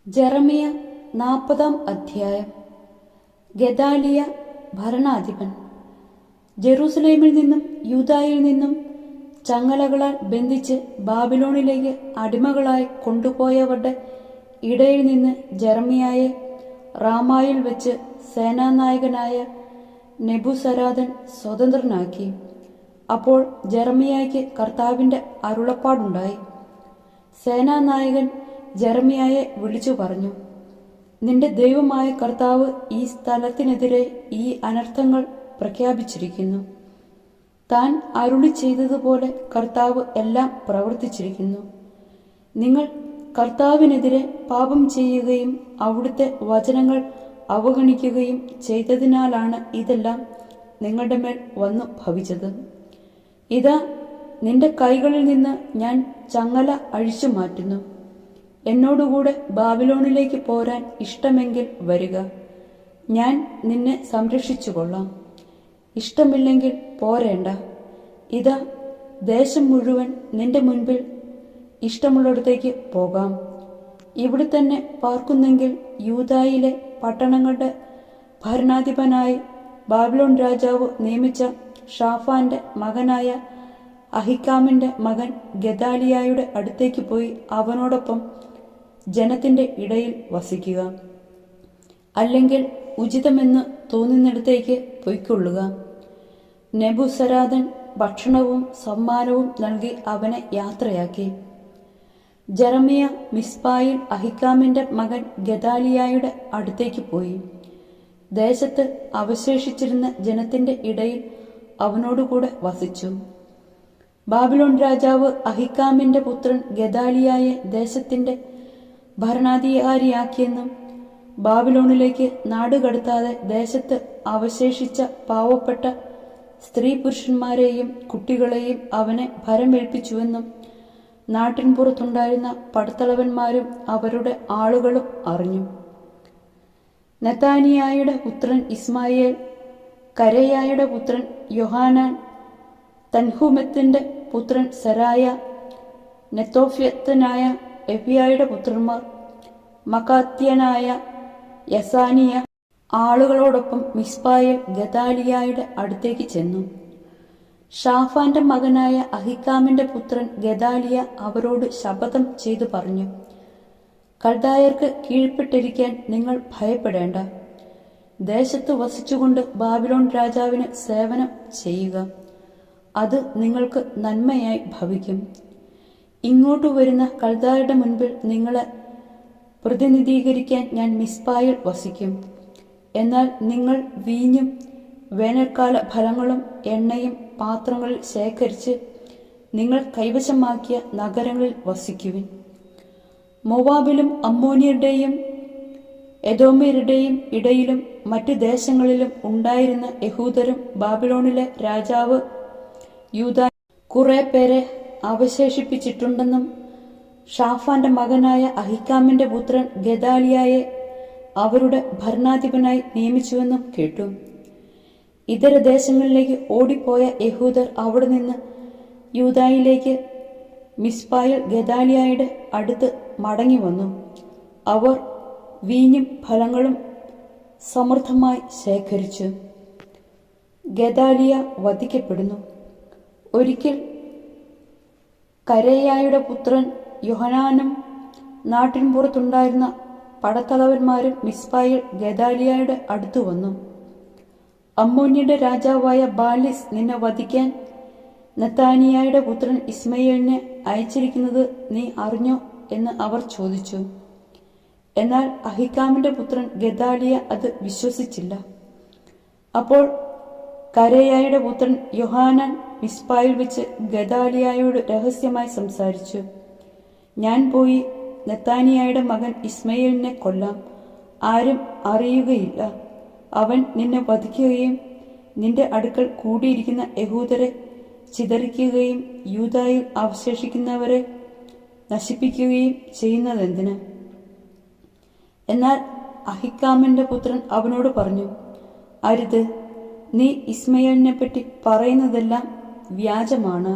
ജെറമിയ 40-ാം അധ്യായം. ഗെദാലിയ ഭരണാധിപൻ. ജെറൂസലേമിൽ നിന്നും യൂദായിൽ നിന്നും ചങ്ങലകളാൽ ബന്ധിച്ച് ബാബിലോണിലേക്ക് അടിമകളായി കൊണ്ടുപോയവരുടെ ഇടയിൽ നിന്ന് ജെറമിയായെ റാമായിൽ വെച്ച് സേനാനായകനായ നെബൂസരാദൻ സ്വതന്ത്രനാക്കി. അപ്പോൾ ജെറമിയായ്ക്ക് കർത്താവിന്റെ അരുളപ്പാടുണ്ടായി. സേനാനായകൻ ജെറമിയായെ വിളിച്ചു പറഞ്ഞു, നിന്റെ ദൈവമായ കർത്താവ് ഈ സ്ഥലത്തിനെതിരെ ഈ അനർത്ഥങ്ങൾ പ്രഖ്യാപിച്ചിരിക്കുന്നു. താൻ അരുളി ചെയ്തതുപോലെ കർത്താവ് എല്ലാം പ്രവർത്തിച്ചിരിക്കുന്നു. നിങ്ങൾ കർത്താവിനെതിരെ പാപം ചെയ്യുകയും അവിടുത്തെ വചനങ്ങൾ അവഗണിക്കുകയും ചെയ്തതിനാലാണ് ഇതെല്ലാം നിങ്ങളുടെ മേൽ വന്നു ഭവിച്ചത്. ഇതാ, നിന്റെ കൈകളിൽ നിന്ന് ഞാൻ ചങ്ങല അഴിച്ചു മാറ്റുന്നു. എന്നോടുകൂടെ ബാബിലോണിലേക്ക് പോരാൻ ഇഷ്ടമെങ്കിൽ വരിക, ഞാൻ നിന്നെ സംരക്ഷിച്ചുകൊള്ളാം. ഇഷ്ടമില്ലെങ്കിൽ പോരേണ്ട. ഇതാ, ദേശം മുഴുവൻ നിന്റെ മുൻപിൽ ഇഷ്ടമുള്ളിടത്തേക്ക് പോകാം. ഇവിടെ തന്നെ പാർക്കുന്നെങ്കിൽ യൂദായിലെ പട്ടണങ്ങളുടെ ഭരണാധിപനായി ബാബിലോൺ രാജാവ് നിയമിച്ച ഷാഫാന്റെ മകനായ അഹിക്കാമിന്റെ മകൻ ഗെദാലിയായുടെ അടുത്തേക്ക് പോയി അവനോടൊപ്പം ജനത്തിന്റെ ഇടയിൽ വസിക്കുക. അല്ലെങ്കിൽ ഉചിതമെന്ന് തോന്നുന്നിടത്തേക്ക് പൊയ്ക്കൊള്ളുക. നെബൂസരാദൻ ഭക്ഷണവും സമ്മാനവും നൽകി അവനെ യാത്രയാക്കി. ജെറമിയ മിസ്പായിൽ അഹിക്കാമിന്റെ മകൻ ഗെദാലിയായുടെ അടുത്തേക്ക് പോയി. ദേശത്ത് അവശേഷിച്ചിരുന്ന ജനത്തിന്റെ ഇടയിൽ അവനോടുകൂടെ വസിച്ചു. ബാബിലോൺ രാജാവ് അഹിക്കാമിന്റെ പുത്രൻ ഗെദാലിയായെ ദേശത്തിന്റെ ഭരണാധികാരിയാക്കിയെന്നും ബാബിലോണിലേക്ക് നാടുകടത്താതെ ദേശത്ത് അവശേഷിച്ച പാവപ്പെട്ട സ്ത്രീ പുരുഷന്മാരെയും കുട്ടികളെയും അവനെ ഭരമേൽപ്പിച്ചുവെന്നും നാട്ടിൻപുറത്തുണ്ടായിരുന്ന പടത്തലവന്മാരും അവരുടെ ആളുകളും അറിഞ്ഞു. നെതാനിയായുടെ പുത്രൻ ഇസ്മായേൽ, കരേയായുടെ പുത്രൻ യോഹാനാൻ, തൻഹുമെത്തിന്റെ പുത്രൻ സെരായ, നെത്തോഫ്യത്തനായ എഫിയായുടെ പുത്രന്മാർ, മക്കാത്യനായ യസാനിയ ആളുകളോടൊപ്പം മിസ്പായേൽ ഗെദാലിയായുടെ അടുത്തേക്ക് ചെന്നു. ഷാഫാന്റെ മകനായ അഹിക്കാമിന്റെ പുത്രൻ ഗെദാലിയ അവരോട് ശപഥം ചെയ്തു പറഞ്ഞു, കൽദായർക്ക് കീഴ്പ്പെട്ടിരിക്കാൻ നിങ്ങൾ ഭയപ്പെടേണ്ട. ദേശത്ത് വസിച്ചുകൊണ്ട് ബാബിലോൺ രാജാവിന് സേവനം ചെയ്യുക. അത് നിങ്ങൾക്ക് നന്മയായി ഭവിക്കും. ഇങ്ങോട്ടു വരുന്ന കൽദായരുടെ മുൻപിൽ നിങ്ങളെ പ്രതിനിധീകരിക്കാൻ ഞാൻ മിസ്പായിൽ വസിക്കും. എന്നാൽ നിങ്ങൾ വീഞ്ഞും വേനൽക്കാല ഫലങ്ങളും എണ്ണയും പാത്രങ്ങളിൽ ശേഖരിച്ച് നിങ്ങൾ കൈവശമാക്കിയ നഗരങ്ങളിൽ വസിക്കുവിൻ. മോവാബിലും അമ്മോന്യരുടെയും എദോമ്യരുടെയും ഇടയിലും മറ്റു ദേശങ്ങളിലും ഉണ്ടായിരുന്ന യഹൂദരും ബാബിലോണിലെ രാജാവ് യൂദാ കുറെ പേരെ അവശേഷിപ്പിച്ചിട്ടുണ്ടെന്നും ഷാഫാന്റെ മകനായ അഹിക്കാമിന്റെ പുത്രൻ ഗെദാലിയായെ അവരുടെ ഭരണാധിപനായി നിയമിച്ചുവെന്നും കേട്ടു. ഇതര ദേശങ്ങളിലേക്ക് ഓടിപ്പോയ യഹൂദർ അവിടെ നിന്ന് യൂദായിലേക്ക് മിസ്പായിൽ ഗെദാലിയായുടെ അടുത്ത് മടങ്ങി വന്നു. അവർ വീഞ്ഞും ഫലങ്ങളും സമൃദ്ധമായി ശേഖരിച്ചു. ഗെദാലിയ വധിക്കപ്പെടുന്നു. ഒരിക്കൽ കരേയായുടെ പുത്രൻ യോഹനാനും നാട്ടിൻപുറത്തുണ്ടായിരുന്ന പടത്തലവന്മാരും മിസ്പായിൽ ഗെദാലിയായുടെ അടുത്തു വന്നു. അമ്മോന്യരുടെ രാജാവായ ബാലിസ് നിന്നെ വധിക്കാൻ നെതാനിയായുടെ പുത്രൻ ഇസ്മയേലിനെ അയച്ചിരിക്കുന്നത് നീ അറിഞ്ഞോ എന്ന് അവർ ചോദിച്ചു. എന്നാൽ അഹിക്കാമിന്റെ പുത്രൻ ഗെദാലിയ അത് വിശ്വസിച്ചില്ല. അപ്പോൾ കരേയായുടെ പുത്രൻ യോഹാനാൻ മിസ്പായിൽ വെച്ച് ഗെദാലിയായോട് രഹസ്യമായി സംസാരിച്ചു, ഞാൻ പോയി നെതാനിയായുടെ മകൻ ഇസ്മയേലിനെ കൊല്ലാം. ആരും അറിയുകയില്ല. അവൻ നിന്നെ വധിക്കുകയും നിന്റെ അടുക്കൽ കൂടിയിരിക്കുന്ന യഹൂദരെ ചിതറിക്കുകയും യൂദായിൽ അവശേഷിക്കുന്നവരെ നശിപ്പിക്കുകയും ചെയ്യുന്നതെന്തിന്? എന്നാൽ അഹിക്കാമിന്റെ പുത്രൻ അവനോട് പറഞ്ഞു, അരുത്, നീ ഇസ്മയേലിനെ പറ്റി പറയുന്നതെല്ലാം വ്യാജമാണ്.